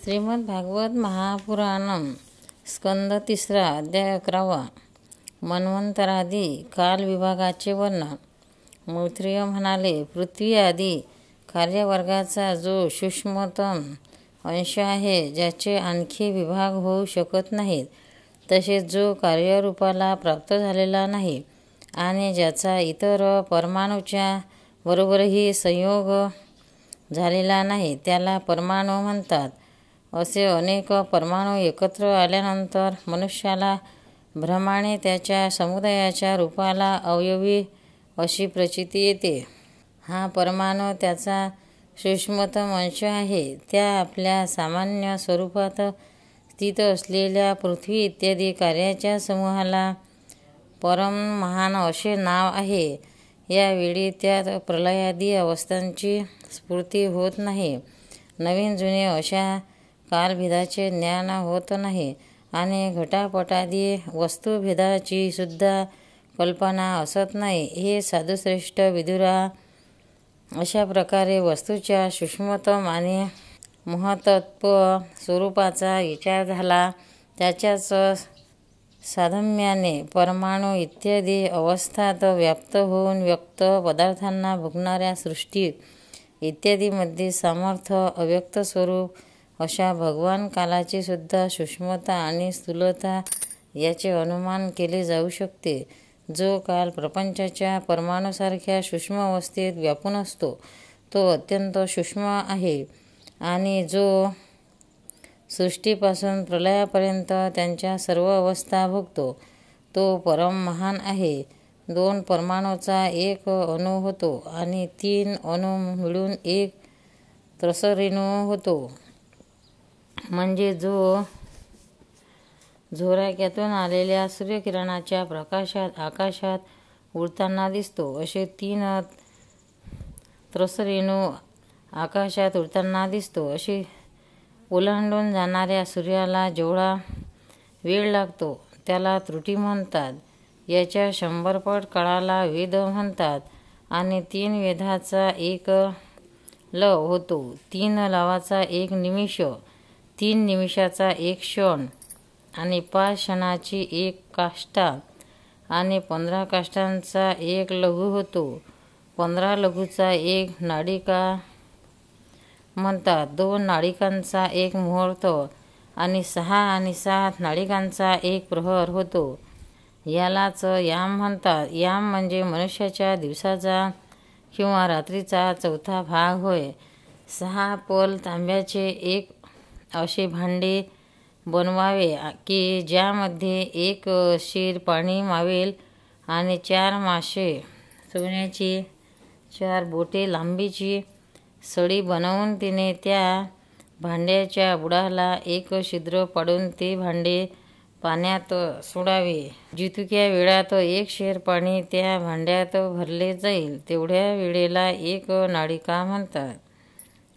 श्रीमद्भागवत महापुराणम स्कंद 3 अध्याय 11 मन्वंतरादी काल विभागाचे वर्णन। मैत्रेय म्हणाले, पृथ्वी आदी कार्यवर्गाचा जो सूक्ष्मतम अंश आहे, ज्याचे आणखी विभाग होऊ शकत नाहीत, तसेच जो कार्यरूपाला प्राप्त झालेला नाही आणि ज्याचा इतर परमाणूच्या बरोबरही संयोग झालेला नाही, त्याला परमाणू म्हणतात। असे अनेक परमाणू एकत्र आल्यानंतर मनुष्याला भ्रमाने त्याच्या समुदायाच्या रूपाला अवयवी अशी प्रचिती येते। हा परमाणू त्याचा सूक्ष्मतम अंश आहे। त्या आपल्या सामान्य स्वरूपात स्थित असलेल्या पृथ्वी इत्यादी कार्याच्या समूहाला परम महान असे नाव आहे। यावेळी त्यात प्रलयादी अवस्थांची स्फूर्ती होत नाही, नवीन जुने अशा कालभेदाचे ज्ञान होत नाही आणि घटापटादी वस्तुभेदाची सुद्धा कल्पना असत नाही। हे साधुश्रेष्ठ विदुरा, अशा प्रकारे वस्तूच्या सूक्ष्मतम आणि महत्त्व स्वरूपाचा विचार झाला, त्याच्याच साधम्याने परमाणू इत्यादी अवस्थात व्याप्त होऊन व्यक्त पदार्थांना भोगणाऱ्या सृष्टी इत्यादीमध्ये सामर्थ्य अव्यक्त स्वरूप अशा भगवान कालाची सुद्धा सूक्ष्मता आणि स्थूलता याचे अनुमान केले जाऊ शकते। जो काल प्रपंचाच्या परमाणूसारख्या सूक्ष्म अवस्थेत व्यापून असतो, तो अत्यंत सूक्ष्म आहे आणि जो सृष्टीपासून प्रलयापर्यंत त्यांच्या सर्व अवस्था भोगतो, तो परम महान आहे। 2 परमाणूचा एक अणू होतो आणि 3 अणू मिळून एक त्रसरेणू होतो। म्हणजे जो झोराक्यातून आलेल्या सूर्यकिरणाच्या प्रकाशात आकाशात उडताना दिसतो, असे 3 त्रसरेणू आकाशात उडताना दिसतो। अशी ओलांडून जाणाऱ्या सूर्याला जेवढा वेळ लागतो, त्याला त्रुटी म्हणतात। याच्या 100 पट काळाला वेद म्हणतात आणि 3 वेदाचा एक लव होतो, 3 लवाचा एक निमिष, 3 निमिषाचा एक क्षण आणि 5 क्षणाची एक काष्ठा आणि 15 काष्ठांचा एक लघु होतो। 15 लघूचा एक नाडिका म्हणतात, 2 नाडिकांचा एक मुहूर्त आणि 6 आणि 7 नाडिकांचा एक प्रहर होतो। यालाच याम म्हणतात। याम म्हणजे मनुष्याच्या दिवसाचा किंवा रात्रीचा 4था भाग होय। 6 पल तांब्याचे एक असे भांडे बनवावे की ज्यामध्ये 1 शीर पाणी मावेल आणि 4 मासे सोन्याची 4 बोटे लांबीची सळी बनवून तिने त्या भांड्याच्या बुडाला 1 छिद्र पाडून ते भांडे पाण्यात सोडावे। जितक्या वेळात 1 शेर पाणी त्या भांड्यात भरले जाईल, तेवढ्या वेळेला 1 नाडिका म्हणतात।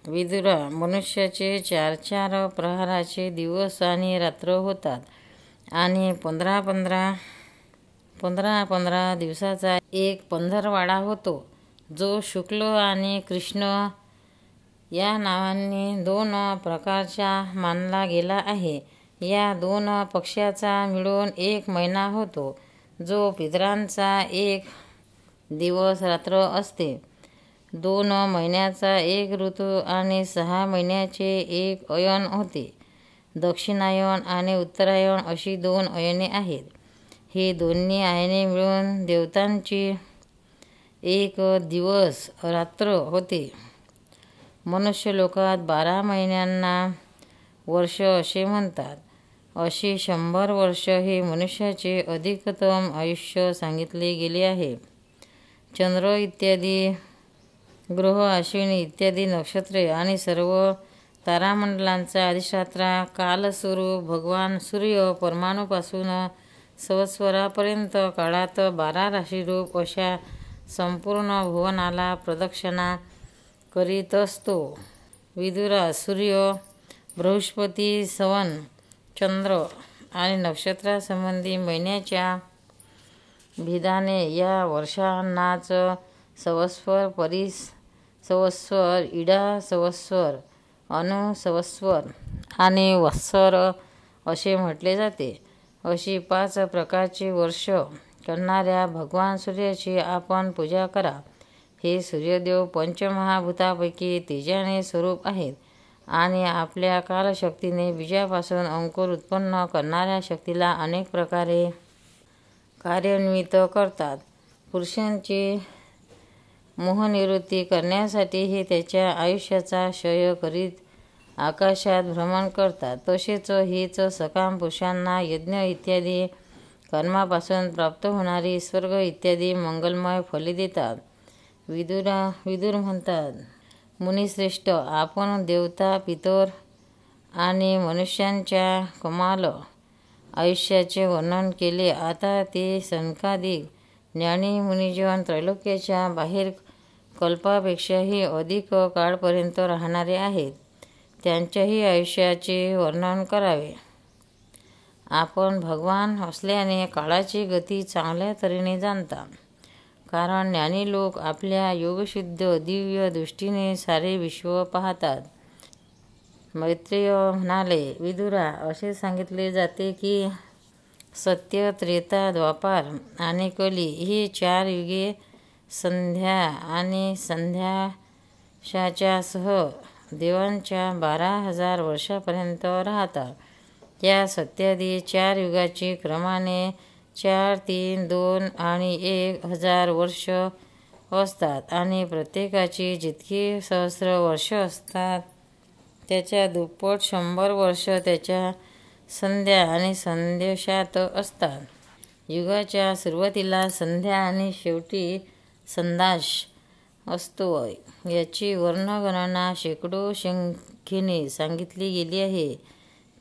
विदुरा, मनुष्याचे 4 प्रहराचे दिवस आणि रात्र होतात आणि 15 दिवसाचा एक पंधरवाडा होतो, जो शुक्ल आणि कृष्ण या नावांनी 2 प्रकारचा मानला गेला आहे। या 2 पक्षाचा मिळून 1 महिना होतो, जो पितरांचा एक दिवस रात्र असते। 2 महिन्याचा एक ऋतू आणि 6 महिन्याचे एक अयन होते। दक्षिणायन आणि उत्तरायण अशी 2 अयने आहेत। हे दोन्ही अयने मिळून देवतांची एक दिवस रात्र होते। मनुष्यलोकात 12 महिन्यांना वर्ष असे म्हणतात। अशी 100 वर्ष हे मनुष्याचे अधिकतम आयुष्य सांगितले गेले आहे। चंद्र इत्यादी ग्रह, अश्विनी इत्यादी नक्षत्रे आणि सर्व तारामंडलांचा अधिष्ठाता कालस्वरूप भगवान सूर्य परमाणूपासून सहस्रापर्यंत काळात 12 राशीरूप अशा संपूर्ण भुवनाला प्रदक्षिणा करीत असतो। विदुरा, सूर्य, बृहस्पती, सवन, चंद्र आणि नक्षत्रासंबंधी महिन्याच्या भेदाने या वर्षांनाच संवत्सर, परिसंवत्सर, इडा संवत्सर, अनु संवत्सर आणि वत्सर असे म्हटले जाते. अशी 5 प्रकारची वर्ष करणाऱ्या भगवान सूर्याची आपण पूजा करा. हे सूर्यदेव पंचमहाभूतापैकी तेजाने स्वरूप आहेत आणि आपल्या कालशक्तीने बीजापासून अंकुर उत्पन्न करणाऱ्या शक्तीला अनेक प्रकारे कार्यान्वित करतात. पुरुषांची मोहनिवृत्ती करण्यासाठी हे त्याच्या आयुष्याचा क्षय करीत आकाशात भ्रमण करतात. तसेच हेच सकाम पुरुषांना यज्ञ इत्यादी कर्मापासून प्राप्त होणारी स्वर्ग इत्यादी मंगलमय फले देतात. विदुर म्हणतात, मुनिश्रेष्ठ, आपण देवता, पितर आणि मनुष्यांच्या कमाल आयुष्याचे वर्णन केले. आता ते सनकादिक ज्ञानी मुनिजन त्रैलोक्याच्या बाहेर कल्पापेक्षाही अधिक काळपर्यंत राहणारे आहेत, त्यांच्याही आयुष्याचे वर्णन करावे. आपण भगवान असल्याने काळाची गती चांगल्या तऱ्हेने जाणता. कारण ज्ञानी लोक आपल्या योगशुद्ध दिव्य दृष्टीने सारे विश्व पाहतात. मैत्रेय म्हणाले, विदुरा, असे सांगितले जाते की सत्य, त्रेता, द्वापार आणि कली ही 4 युगे संध्या आणि संध्याशाच्या सह देवांच्या 12,000 वर्षापर्यंत राहतात. या सत्यादी 4 युगाची क्रमाने 4, 3, 2 आणि 1,000 वर्ष असतात आणि प्रत्येकाची जितकी सहस्र वर्ष असतात त्याच्या दुप्पट 100 वर्ष त्याच्या संध्या आणि संदेशात असतात. युगाच्या सुरुवातीला संध्या आणि शेवटी संदाश असतो. याची वर्णगणना शेकडो संख्येने सांगितली गेली आहे.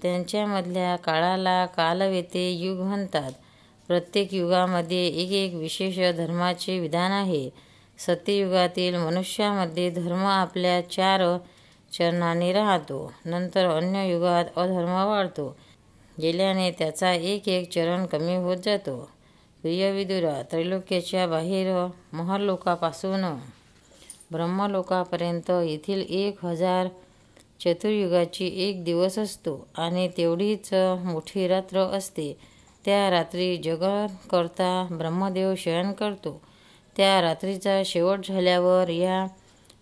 त्यांच्यामधल्या काळाला कालवेते युग म्हणतात. प्रत्येक युगामध्ये एक विशेष धर्माचे विधान आहे. सत्ययुगातील मनुष्यामध्ये धर्म आपल्या 4 चरणांनी राहतो. नंतर अन्य युगात अधर्म वाढतो गेल्याने त्याचा एक चरण कमी होत जातो. प्रिय विदुरा, त्रैलोक्याच्या बाहेर महर्लोकापासून ब्रह्मलोकापर्यंत येथील 1,000 चतुर्युगाची 1 दिवस असतो आणि तेवढीच मोठी रात्र असते. त्या रात्री जगतकर्ता ब्रह्मदेव शयन करतो. त्या रात्रीचा शेवट झाल्यावर या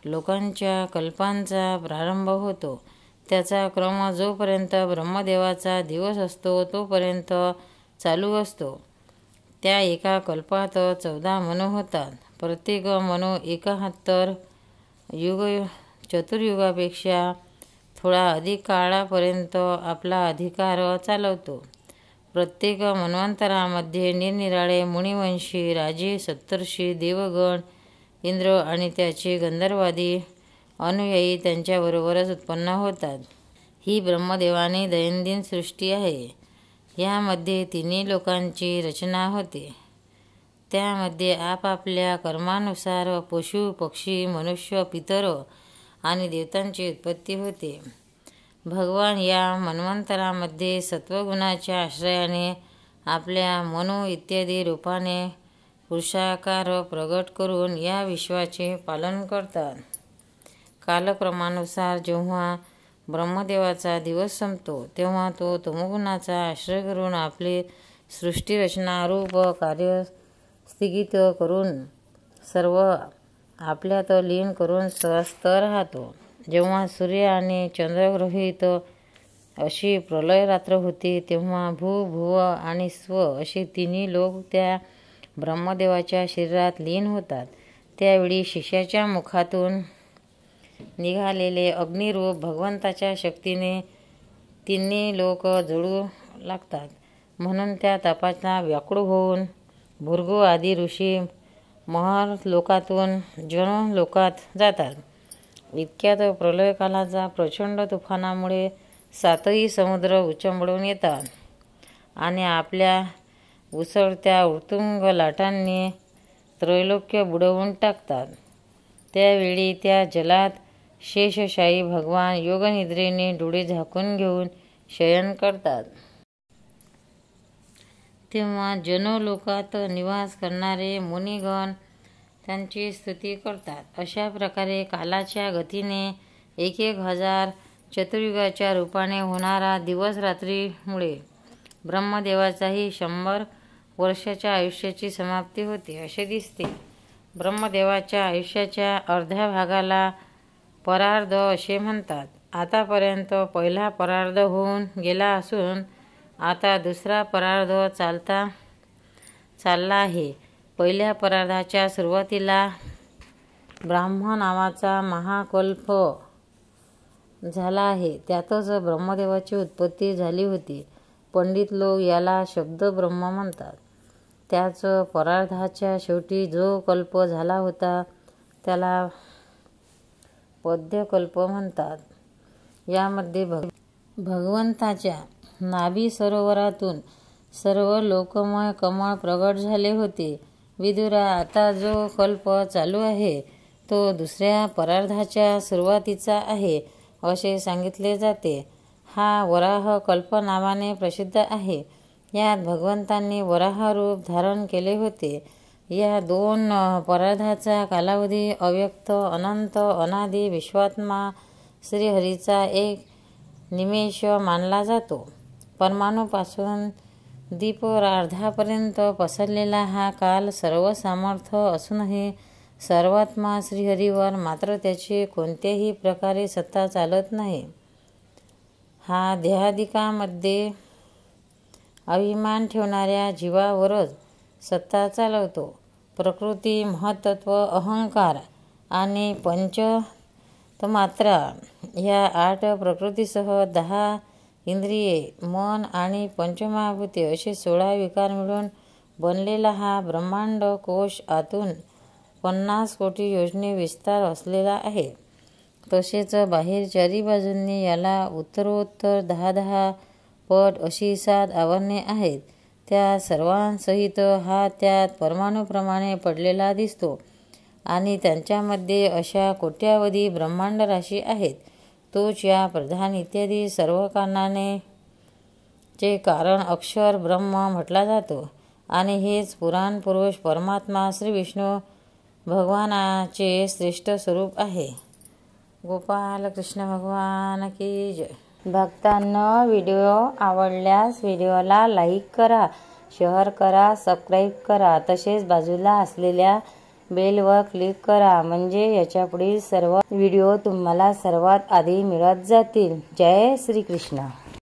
लोकांच्या कल्पांचा प्रारंभ होतो. त्याचा क्रम जोपर्यंत ब्रह्मदेवाचा दिवस असतो तोपर्यंत चालू असतो. त्या एका कल्पात 14 मनु होतात. प्रत्येक मनु 71 चतुर्युगापेक्षा थोडा अधिक काळापर्यंत आपला अधिकार चालवतो. प्रत्येक मन्वंतरामध्ये निरनिराळे मुनिवंशी, राजे, सप्तर्षी, देवगण, इंद्र आणि त्याचे गंधर्वादी अनुयायी त्यांच्याबरोबरच उत्पन्न होतात. ही ब्रह्मदेवाने दैनंदिन सृष्टी आहे. यामध्ये 3 लोकांची रचना होते. त्यामध्ये आपापल्या कर्मानुसार पशु, पक्षी, मनुष्य, पितर आणि देवतांची उत्पत्ती होते. भगवान या मन्वंतरामध्ये सत्वगुणाच्या आश्रयाने आपल्या मनु इत्यादी रूपाने पुरुषाकार प्रगट करून या विश्वाचे पालन करतात. कालक्रमानुसार जेव्हा ब्रह्मदेवाचा दिवस संपतो तेव्हा तो तमोगुणाचा आश्रय करून आपले सृष्टीरचना रूप कार्य स्थगित करून सर्व आपल्यात लीन करून स्वस्थ राहतो. जेव्हा सूर्य आणि चंद्रग्रहित अशी प्रलय रात्र होती तेव्हा भू, भुव आणि स्व असे 3 लोक त्या ब्रह्मदेवाच्या शरीरात लीन होतात. त्यावेळी शिष्याच्या मुखातून निघालेले अग्निरूप भगवंताच्या शक्तीने 3 लोक जळू लागतात. म्हणून त्या तापाचा व्याकुळ होऊन भृगु आदी ऋषी महर लोकातून जन लोकात जातात. इतक्यात प्रलयकालाच्या प्रचंड तुफानामुळे 7ही समुद्र उचंबळून येतात आणि आपल्या उसळत्या उत्तुंग लाटांनी त्रैलोक्य बुडवून टाकतात. त्यावेळी त्या जलात शेषशायी भगवान योगनिद्रेने डोळे झाकून घेऊन शयन करतात. तेव्हा जनोलोकात निवास करणारे मुनिगण त्यांची स्तुती करतात. अशा प्रकारे कालाच्या गतीने 1,000 चतुर्युगाच्या रूपाने होणारा दिवस रात्रीमुळे ब्रह्मदेवाचाही 100 वर्षाच्या आयुष्याची समाप्ती होते असे दिसते. ब्रह्मदेवाच्या आयुष्याच्या अर्ध्या भागाला परार्ध असे म्हणतात. आतापर्यंत पहिला परार्ध होऊन गेला असून आता दुसरा परार्ध चालला आहे. पहिल्या परार्धाच्या सुरुवातीला ब्राह्म नावाचा महाकल्प झाला आहे. त्यातच ब्रह्मदेवाची उत्पत्ती झाली होती. पंडित लोक याला शब्द ब्रह्म म्हणतात. त्याच परार्धाच्या शेवटी जो कल्प झाला होता त्याला पद्यकल्प म्हणतात. यामध्ये भगवंताच्या नाभी सरोवरातून सर्व लोकमय कमळ प्रगट झाले होते. विदुरा, आता जो कल्प चालू आहे तो दुसऱ्या परार्धाच्या सुरुवातीचा आहे असे सांगितले जाते. हा वराह कल्प नावाने प्रसिद्ध आहे. यात भगवंतांनी वराह रूप धारण केले होते. या 2 परार्धाचा कालावधी अव्यक्त, अनंत, अनादि, विश्वात्मा श्रीहरीचा एक निमेष मानला जातो. परमाणूपासून दीपरार्धापर्यंत पसरलेला हा काल सर्वसामर्थ असूनही सर्वात्मा श्रीहरीवर मात्र त्याची कोणत्याही प्रकारे सत्ता चालत नाही. हा देहादिकांमध्ये अभिमान ठेवणाऱ्या जीवावरच सत्ता चालवतो. प्रकृती, महत्त्व, अहंकार आणि पंचतन्मात्रा ह्या 8 प्रकृतीसह 10 इंद्रिये, मन आणि पंचमहाभूते असे 16 विकार मिळून बनलेला हा ब्रह्मांड कोश आतून 50 कोटी योजने विस्तार असलेला आहे. तसेच बाहेर 4 बाजूंनी याला उत्तरोत्तर 10-10 पट अशी 7 आवरणे आहेत. त्या सर्वांसहित हा त्यात परमाणूप्रमाणे पडलेला दिसतो आणि त्यांच्यामध्ये अशा कोट्यावधी ब्रह्मांड राशी आहेत. तोच या प्रधान इत्यादी सर्व कारणाने चे कारण अक्षर ब्रह्म म्हटला जातो आणि हेच पुराण पुरुष परमात्मा श्री विष्णू भगवानाचे श्रेष्ठ स्वरूप आहे. गोपाल कृष्ण भगवान की जय. भक्तांनो, व्हिडिओ आवडल्यास व्हिडिओला लाईक करा, शेअर करा, सबस्क्राईब करा. तसेच बाजूला असलेल्या बेलवर क्लिक करा म्हणजे याच्यापुढील सर्व व्हिडिओ तुम्हाला सर्वात आधी मिळत जातील. जय श्री कृष्ण.